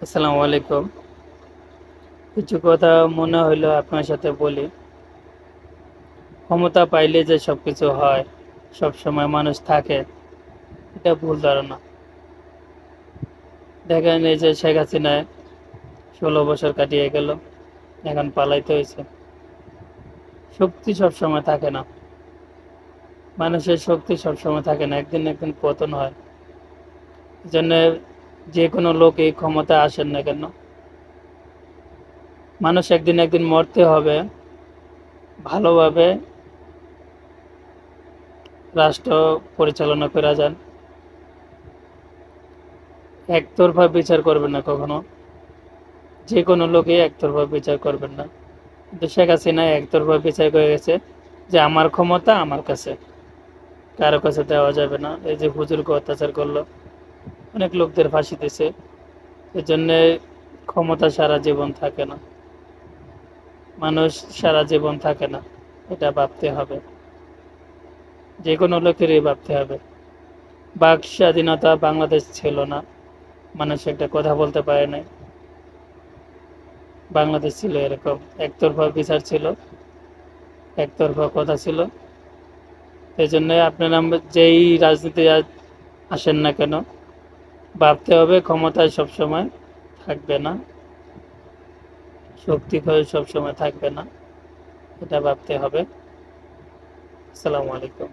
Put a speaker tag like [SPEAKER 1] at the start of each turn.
[SPEAKER 1] আসসালামু আলাইকুম। কিছু কথা মনে হইলো আপনার সাথে বলি। ক্ষমতা পাইলে যে সবকিছু হয়, সবসময় মানুষ থাকে, এটা ভুল ধারণা। দেখেন এই যে শেখ হাসিনায় 16 বছর কাটিয়ে গেল, এখন পালাইতে হয়েছে। শক্তি সবসময় থাকে না, মানুষের শক্তি সবসময় থাকে না, একদিন একদিন পতন হয়। এই জন্য যে কোনো লোক এই ক্ষমতা আসেন না কেন, মানুষ একদিন একদিন মরতে হবে। ভালোভাবে রাষ্ট্র পরিচালনা করা যান, একতরফা বিচার করবেন না কখনো। যে কোনো লোকই একতরফা বিচার করবেন না। কিন্তু শেখ হাসিনা একতরফা বিচার করে গেছে যে আমার ক্ষমতা আমার কাছে, কারো কাছে দেওয়া যাবে না। এই যে হুজুরকে অত্যাচার করলো, অনেক লোকদের ফাঁসি দিছে। এই জন্যে ক্ষমতা সারা জীবন থাকে না, মানুষ সারা জীবন থাকে না, এটা ভাবতে হবে। যে কোনো লোকেরই ভাবতে হবে। বাক স্বাধীনতা বাংলাদেশ ছিল না, মানুষ একটা কথা বলতে পারে নাই। বাংলাদেশ ছিল এরকম, একতরফা বিচার ছিল, একতরফা কথা ছিল। এই জন্য আপনারা যেই রাজনীতি আসেন না কেন, ভাবতে হবে ক্ষমতায় সবসময় থাকবে না, শক্তি হয়ে সবসময় থাকবে না, এটা ভাবতে হবে। আসসালামু আলাইকুম।